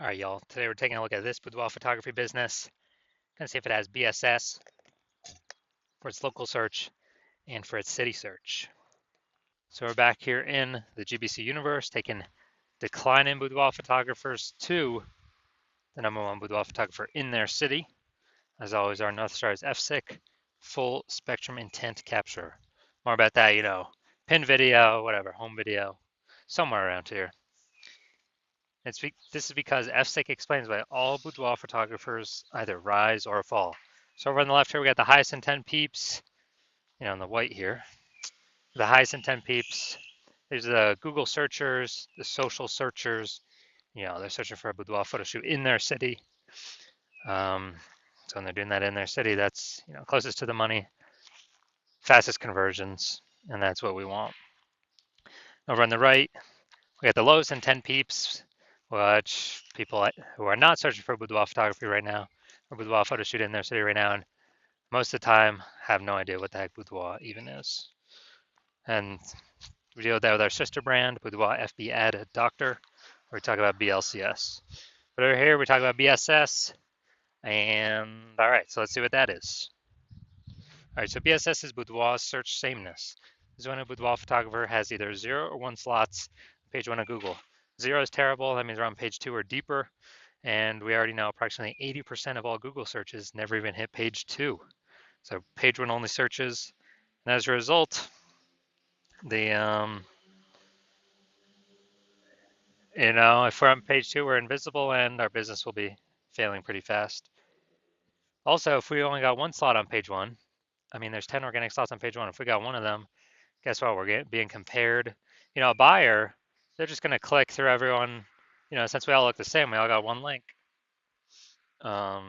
All right, y'all. Today we're taking a look at this boudoir photography business. Gonna see if it has BSS for its local search and for its city search. So we're back here in the GBC universe, taking declining boudoir photographers to the #1 boudoir photographer in their city. As always, our North Star is FSIC, full spectrum intent capture. More about that, pin video, whatever, home video, somewhere around here. This is because FSIC explains why all boudoir photographers either rise or fall. So over on the left here, we got the highest intent peeps, in the white here. The highest intent peeps. There's the Google searchers, the social searchers. They're searching for a boudoir photo shoot in their city. So when they're doing that in their city, that's closest to the money, fastest conversions, and that's what we want. Over on the right, we got the lowest intent peeps, which people who are not searching for boudoir photography right now, or boudoir photo shoot in their city right now, and most of the time have no idea what the heck boudoir even is. And we deal with that with our sister brand, Boudoir FB Ad Doctor, where we talk about BLCS. But over here, we talk about BSS, and all right, so let's see what that is. All right, so BSS is boudoir search sameness. This is when a boudoir photographer has either 0 or 1 slots on page 1 of Google. 0 is terrible, that means we're on page 2 or deeper, and we already know approximately 80% of all Google searches never even hit page 2. So page 1 only searches, and as a result, if we're on page 2, we're invisible and our business will be failing pretty fast. Also, if we only got 1 slot on page 1, there's 10 organic slots on page 1. If we got 1 of them, guess what? We're being compared. A buyer, they're just going to click through everyone. Since we all look the same, we all got 1 link. A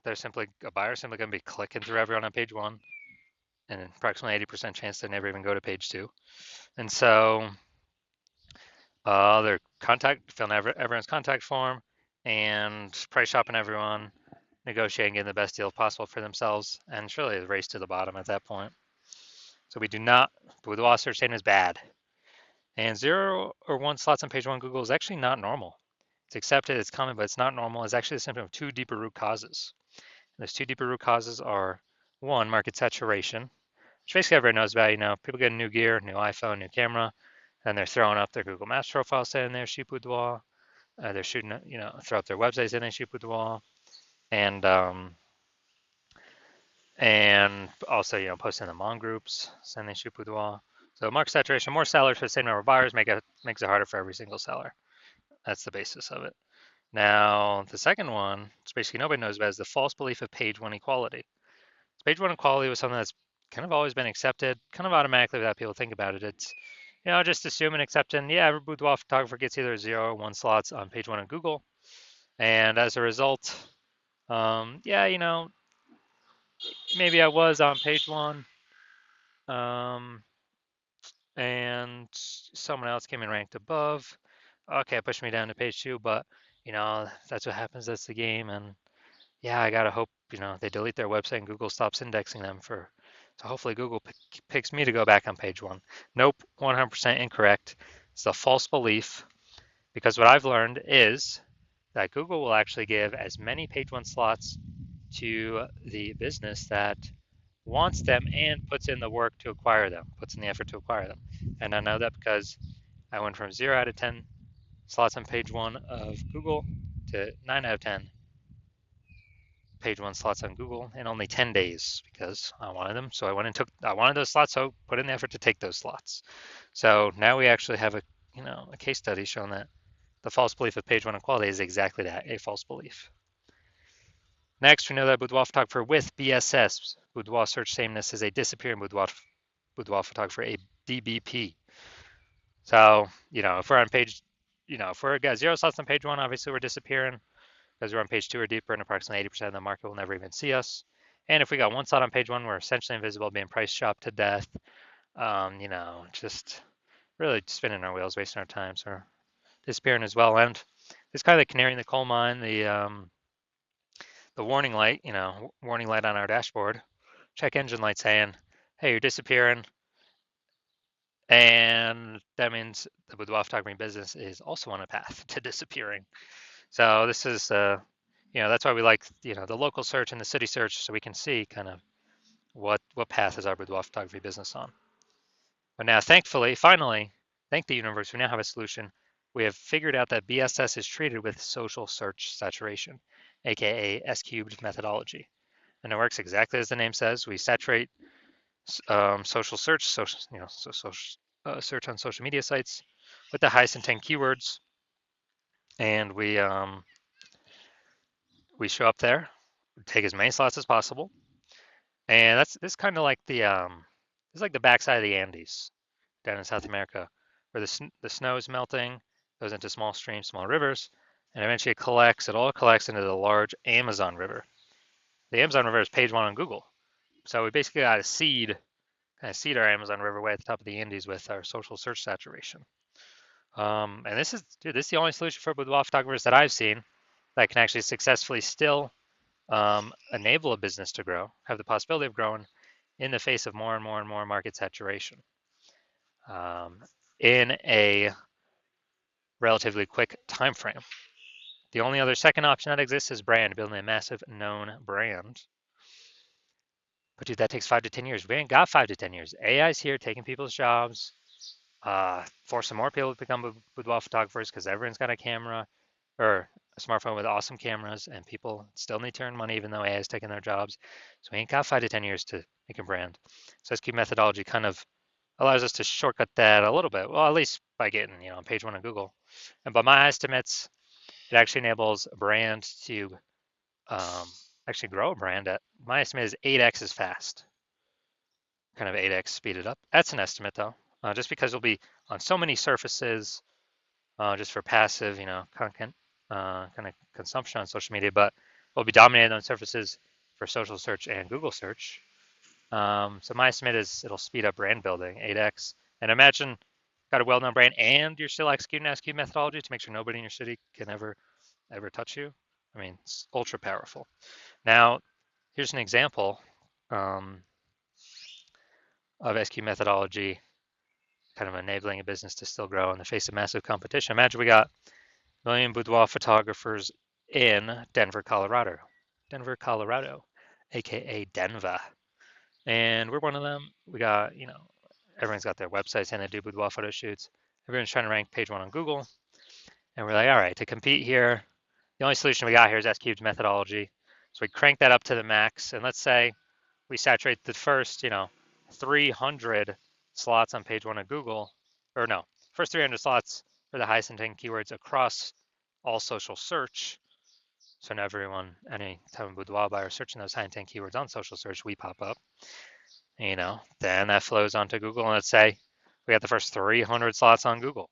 buyer simply going to be clicking through everyone on page 1, and approximately 80% chance they never even go to page 2. And so their filling everyone's contact form, and price shopping everyone, negotiating, getting the best deal possible for themselves, and it's really a race to the bottom at that point. So we do not, boudoir search data is bad. And 0 or 1 slots on page 1 Google is actually not normal. It's accepted, it's common, but it's not normal. It's actually a symptom of 2 deeper root causes. And those 2 deeper root causes are 1, market saturation, which basically everyone knows about. People get a new gear, new iPhone, new camera, and they're throwing up their Google Maps profile saying they're shoot boudoir. They're shooting, throw up their websites saying they shoot boudoir, and also, posting in the Mon groups saying they shoot boudoir. So market saturation, more sellers for the same number of buyers makes it harder for every single seller. That's the basis of it. Now, the second one, which basically nobody knows about, is the false belief of page 1 equality. Page 1 equality was something that's kind of always been accepted, kind of automatically without people think about it. It's, just assume and accepting, every boudoir photographer gets either 0 or 1 slots on page 1 of Google. And as a result, maybe I was on page 1, and someone else came and ranked above. Okay, it pushed me down to page 2, but that's what happens. That's the game, and I gotta hope they delete their website and Google stops indexing them so hopefully Google picks me to go back on page 1. Nope, 100% incorrect. It's a false belief, because what I've learned is that Google will actually give as many page 1 slots to the business that wants them and puts in the work to acquire them, puts in the effort to acquire them. And I know that because I went from 0 out of 10 slots on page 1 of Google to 9 out of 10 page 1 slots on Google in only 10 days because I wanted them. So I wanted those slots, so put in the effort to take those slots. So now we actually have a case study showing that the false belief of page 1 equality is exactly that, a false belief. Next, we know that boudoir photographer with BSS, boudoir search sameness, is a disappearing boudoir photographer, a DBP. So, if we're on page, if we're got 0 slots on page 1, obviously we're disappearing because we're on page 2 or deeper, and approximately 80% of the market will never even see us. And if we got 1 slot on page 1, we're essentially invisible, being price shopped to death. Just really spinning our wheels, wasting our time, so we're disappearing as well. And it's kind of the canary in the coal mine, the warning light, warning light on our dashboard, check engine light saying, hey, you're disappearing. And that means the boudoir photography business is also on a path to disappearing. So this is, that's why we like, the local search and the city search, so we can see kind of what path is our boudoir photography business on. But now, thankfully, finally, thank the universe, we now have a solution. We have figured out that BSS is treated with social search saturation, aka S cubed methodology. And it works exactly as the name says. We saturate social search, search on social media sites with the highest intent keywords, and we show up there, take as many slots as possible, and that's this kind of like it's like the backside of the Andes down in South America, where the snow is melting, goes into small streams, small rivers, and eventually it all collects into the large Amazon River. The Amazon River is page one on Google, so we basically got to kind of seed our Amazon River way at the top of the Andes with our social search saturation. And this is the only solution for boudoir photographers that I've seen that can actually successfully still enable a business to grow, have the possibility of growing in the face of more and more and more market saturation in a relatively quick time frame. The only other second option that exists is brand, building a massive known brand. But dude, that takes 5 to 10 years. We ain't got 5 to 10 years. AI's here taking people's jobs, forcing more people to become boudoir photographers because everyone's got a camera or a smartphone with awesome cameras, and people still need to earn money even though AI is taking their jobs. So we ain't got 5 to 10 years to make a brand. So SQ methodology kind of allows us to shortcut that a little bit. Well, at least by getting on page one of Google. And by my estimates, it actually enables a brand to actually grow a brand at my estimate is 8x as fast. Kind of 8x speeded up. That's an estimate though, just because it'll be on so many surfaces, just for passive, content kind of consumption on social media, but will be dominated on surfaces for social search and Google search. So my estimate is it'll speed up brand building 8x. And imagine got a well-known brand and you're still executing SQ methodology to make sure nobody in your city can ever touch you. I mean, it's ultra powerful. Now, here's an example of SQ methodology kind of enabling a business to still grow in the face of massive competition. Imagine we got a million boudoir photographers in Denver, Colorado. Denver, Colorado, aka Denver. And we're one of them. We got, everyone's got their websites and they do boudoir photo shoots. Everyone's trying to rank page one on Google. And we're like, all right, to compete here, the only solution we got here is S-Cube's methodology. So we crank that up to the max. And let's say we saturate the first, 300 slots on page one of Google, or no, first 300 slots for the highest intent keywords across all social search. So now everyone, any time a boudoir buyer searching those high intent keywords on social search, we pop up. Then that flows onto Google, and let's say we got the first 300 slots on Google.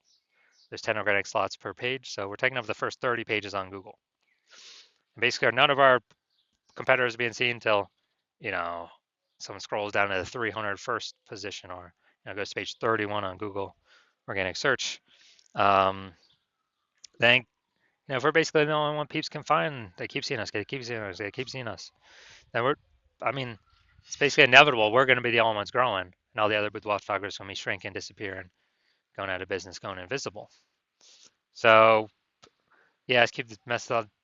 There's 10 organic slots per page, so we're taking up the first 30 pages on Google. And basically, none of our competitors are being seen until, someone scrolls down to the 301st position or goes to page 31 on Google organic search. Then, if we're basically the only one peeps can find, they keep seeing us, they keep seeing us, they keep seeing us. Then it's basically inevitable. We're going to be the only ones growing, and all the other boudoir photographers are going to be shrinking, disappearing, going out of business, going invisible. So, yeah, SQ methodology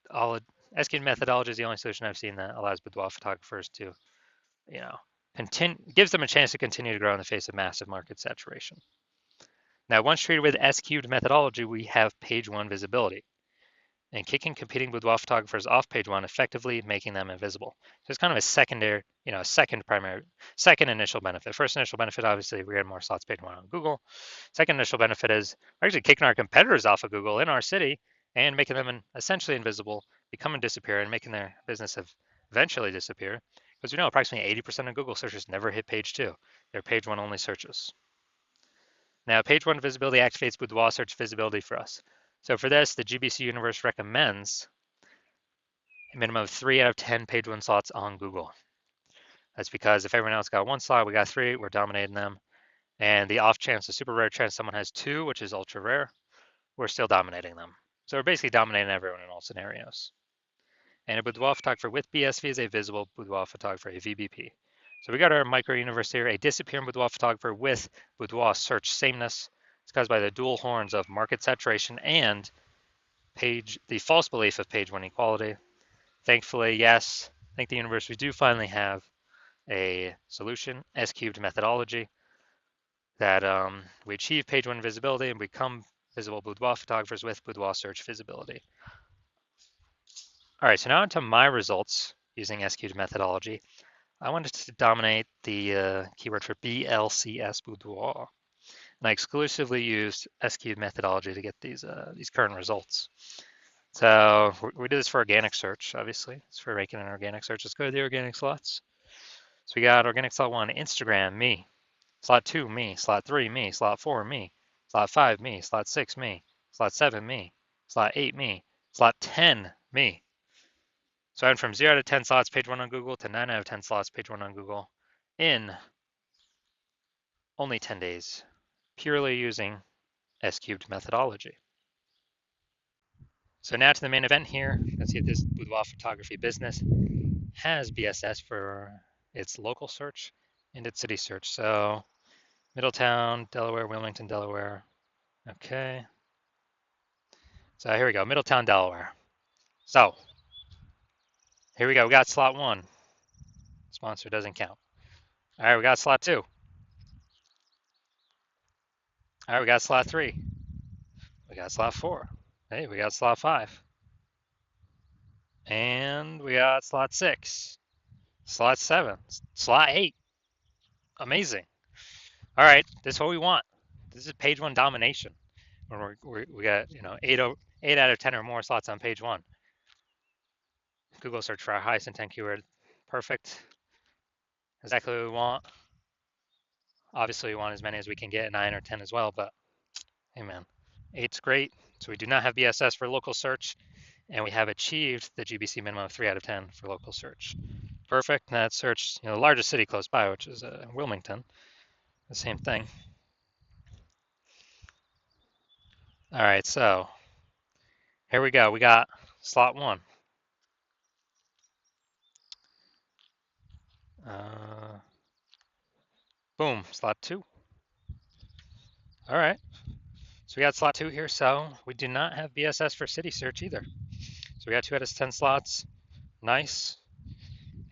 is the only solution I've seen that allows boudoir photographers to, gives them a chance to continue to grow in the face of massive market saturation. Now, once treated with S-cubed methodology, we have page one visibility and kicking competing boudoir photographers off page one, effectively making them invisible. So it's kind of a secondary, second initial benefit. First initial benefit, obviously, we're getting more slots page one on Google. Second initial benefit is we're actually kicking our competitors off of Google in our city and making them essentially invisible, becoming disappear, and making their business eventually disappear. Because we know approximately 80% of Google searches never hit page two. They're page one only searches. Now, page one visibility activates boudoir search visibility for us. So for this, the GBC universe recommends a minimum of 3 out of 10 page one slots on Google. That's because if everyone else got one slot, we got 3, we're dominating them. And the off chance, the super rare chance someone has 2, which is ultra rare, we're still dominating them. So we're basically dominating everyone in all scenarios. And a boudoir photographer with BSV is a visible boudoir photographer, a VBP. So we got our micro universe here, a disappearing boudoir photographer with boudoir search sameness. It's caused by the dual horns of market saturation and the false belief of page one equality. Thankfully, yes, I think the universe, we do finally have a solution, S cubed methodology, that we achieve page one visibility and become visible boudoir photographers with boudoir search visibility. All right, so now into my results using S cubed methodology. I wanted to dominate the keyword for BLCS boudoir, and I exclusively used S cubed methodology to get these current results. So we did this for organic search, obviously. It's for ranking an organic search. Let's go to the organic slots. So we got organic slot 1, Instagram, me. Slot 2, me. Slot 3, me. Slot 4, me. Slot 5, me. Slot 6, me. Slot 7, me. Slot 8, me. Slot 10, me. So I went from 0 out of 10 slots page 1 on Google to 9 out of 10 slots page 1 on Google in only 10 days, purely using S cubed methodology. So now to the main event here. Let's see if this boudoir photography business has BSS for its local search and its city search. So Middletown, Delaware, Wilmington, Delaware. Okay. So here we go, Middletown, Delaware. So here we go, we got slot 1. Sponsor doesn't count. All right, we got slot 2. All right, we got slot 3. We got slot 4. Hey, we got slot 5. And we got slot 6. Slot 7. Slot 8. Amazing. All right, this is what we want. This is page 1 domination. When we got 8 out of 10 or more slots on page 1. Google search for our highest intent keyword. Perfect. Exactly what we want. Obviously, we want as many as we can get, 9 or 10 as well, but hey man, 8's great. So we do not have BSS for local search, and we have achieved the GBC minimum of 3 out of 10 for local search. Perfect. And that search, the largest city close by, which is Wilmington, the same thing. All right, so here we go. We got slot 1. Boom, slot 2. All right, so we got slot 2 here. So we do not have BSS for city search either. So we got 2 out of 10 slots. Nice.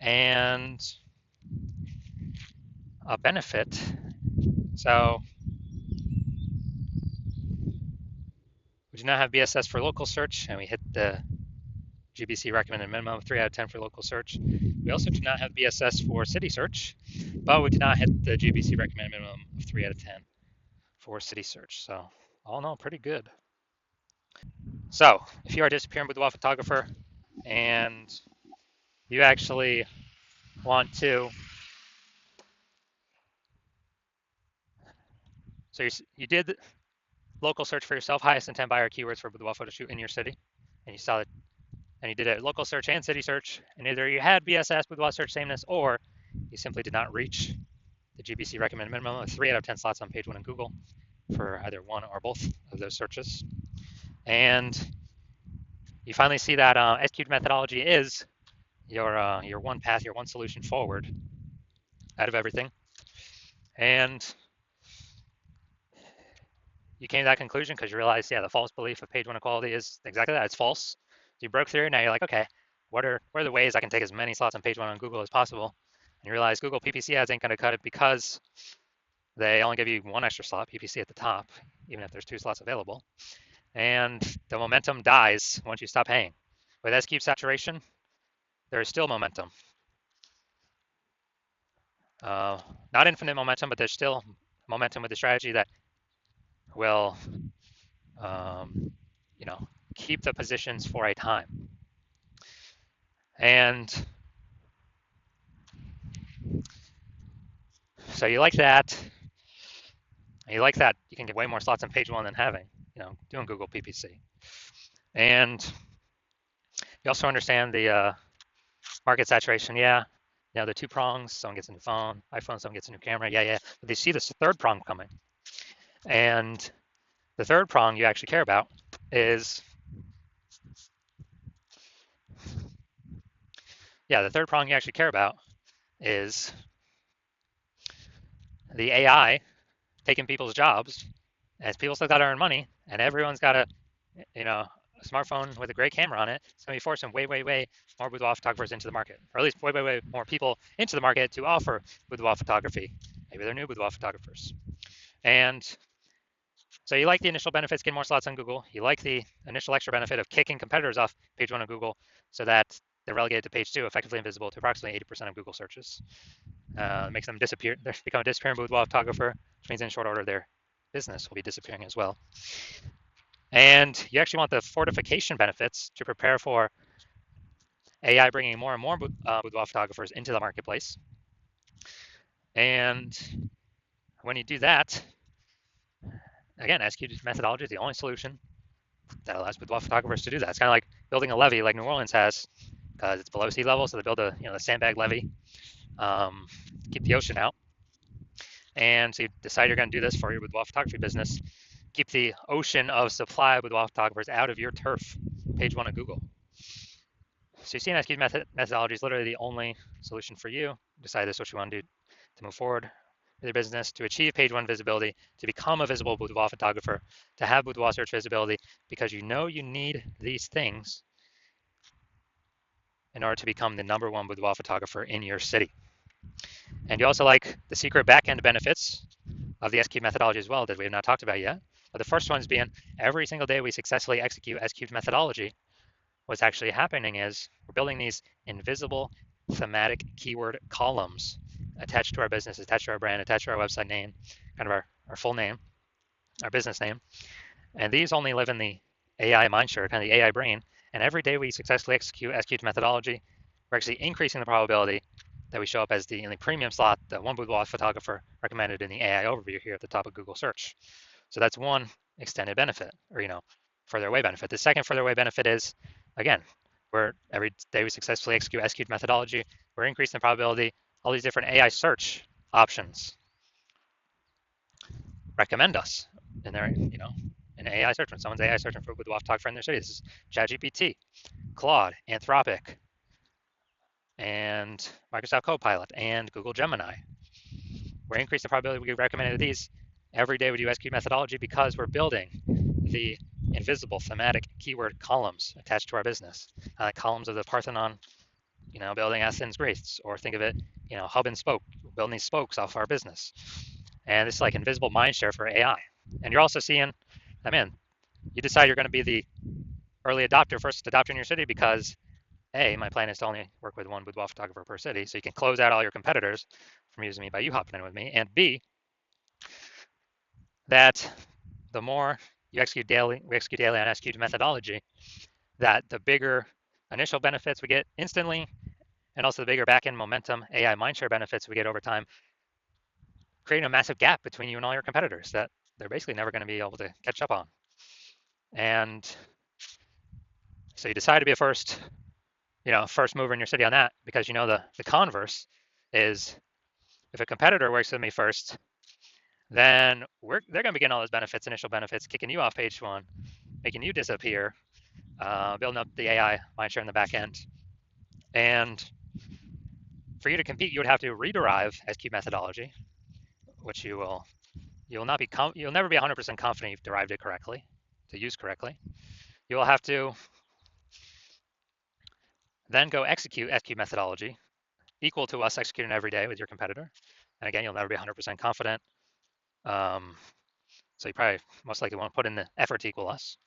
And a benefit. So we do not have BSS for local search, and we hit the GBC recommended minimum of 3 out of 10 for local search. We also do not have BSS for city search, but we did not hit the GBC recommended minimum of 3 out of 10 for city search. So all in all, pretty good. So if you are a disappearing boudoir photographer and you actually want to, so you did local search for yourself, highest intent buyer keywords for boudoir photo shoot in your city, and you saw it, and you did a local search and city search, and either you had BSS boudoir search sameness, or you simply did not reach the GBC recommended minimum of 3 out of 10 slots on page 1 in Google for either one or both of those searches. And you finally see that S-cubed methodology is your one path, your one solution forward out of everything. And you came to that conclusion because you realized, yeah, the false belief of page 1 equality is exactly that. It's false. So you broke through. Now you're like, okay, what are the ways I can take as many slots on page 1 on Google as possible? And you realize Google PPC ads ain't going to cut it because they only give you one extra slot, PPC at the top, even if there's 2 slots available. And the momentum dies once you stop paying. With S-cube saturation, there is still momentum. Not infinite momentum, but there's still momentum with the strategy that will, keep the positions for a time. And so you like that. You like that you can get way more slots on page 1 than having, doing Google PPC. And you also understand the market saturation. Yeah, the 2 prongs. Someone gets a new phone, iPhone, someone gets a new camera. Yeah. But they see this third prong coming. And the third prong you actually care about is, the third prong you actually care about is the AI taking people's jobs, as people still got to earn money, and everyone's got a smartphone with a great camera on it. It's going to be forcing way more boudoir photographers into the market, or at least way more people into the market to offer boudoir photography. Maybe they're new boudoir photographers. And so you like the initial benefits, getting more slots on Google. You like the initial extra benefit of kicking competitors off page one of Google so that they're relegated to page two, effectively invisible to approximately 80% of Google searches. Makes them disappear. They become a disappearing boudoir photographer, which means in short order their business will be disappearing as well. And you actually want the fortification benefits to prepare for AI bringing more and more boudoir photographers into the marketplace. And when you do that, again, SQ methodology is the only solution that allows boudoir photographers to do that. It's kind of like building a levee like New Orleans has, because it's below sea level, so they build a sandbag levee, keep the ocean out. And so you decide you're going to do this for your boudoir photography business. Keep the ocean of supply of boudoir photographers out of your turf, page one of Google. So CNSQ methodology is literally the only solution for you. Decide this is what you want to do to move forward with your business, to achieve page one visibility, to become a visible boudoir photographer, to have boudoir search visibility, because you know you need these things in order to become the number one boudoir photographer in your city. And you also like the secret backend benefits of the S-Cube methodology as well that we have not talked about yet. But the first ones being every single day we successfully execute S-Cube methodology, what's actually happening is we're building these invisible thematic keyword columns attached to our business, attached to our brand, attached to our website name, kind of our full name, our business name. And these only live in the AI mindshare, kind of the AI brain. And every day we successfully execute SQ methodology, we're actually increasing the probability that we show up as in the premium slot, the one boudoir photographer recommended in the AI overview here at the top of Google search. So that's one extended benefit, or further away benefit. The second further away benefit is, again, every day we successfully execute SQ methodology, we're increasing the probability all these different AI search options recommend us in their, an AI search. When someone's AI searching for a boudoir photographer in their city, this is ChatGPT, Claude, Anthropic, and Microsoft Copilot, and Google Gemini. We're increasing the probability we get recommended to these every day we do SQ methodology because we're building the invisible thematic keyword columns attached to our business, columns of the Parthenon, building Athens, Greece, or think of it, hub and spoke, building these spokes off our business. And this is like invisible mindshare for AI. And you're also seeing, you decide you're going to be the early adopter, first adopter in your city because A, my plan is to only work with one boudoir photographer per city, so you can close out all your competitors from using me by you hopping in with me. And B, that the more we execute daily on SQ methodology, that the bigger initial benefits we get instantly, and also the bigger back-end momentum AI mindshare benefits we get over time, creating a massive gap between you and all your competitors that they're basically never going to be able to catch up on. And so you decide to be a first mover in your city on that, because the converse is, if a competitor works with me first, then they're going to be getting all those benefits, initial benefits, kicking you off page one, making you disappear, building up the AI mindshare in the back end. And for you to compete, you would have to rederive SQ methodology, which you'll never be 100% confident you've derived it correctly, to use correctly. You will have to then go execute SQ methodology equal to us executing every day with your competitor. And again, you'll never be 100% confident. So you probably most likely won't put in the effort to equal us.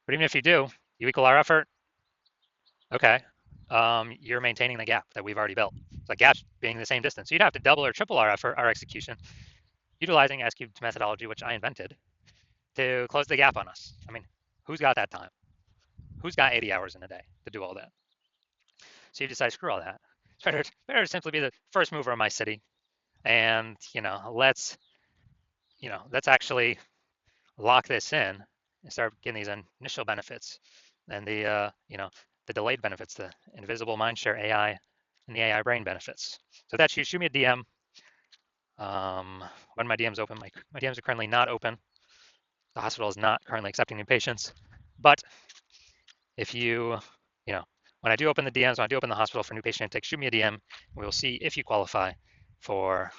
But even if you do, you equal our effort, okay, you're maintaining the gap that we've already built. So the gap being the same distance. So you'd have to double or triple our effort, our execution, utilizing SQ methodology, which I invented, to close the gap on us. Who's got that time? Who's got 80 hours in a day to do all that? So you decide, screw all that. It's better to simply be the first mover in my city, and let's actually lock this in and start getting these initial benefits and the delayed benefits, the invisible mindshare AI and the AI brain benefits. So that's you. Shoot me a DM. When my DM's open, my DMs are currently not open. The hospital is not currently accepting new patients. But if you, when I do open the DMs, when I do open the hospital for new patient intake, shoot me a DM. We will see if you qualify for,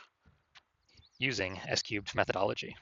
using S cubed methodology.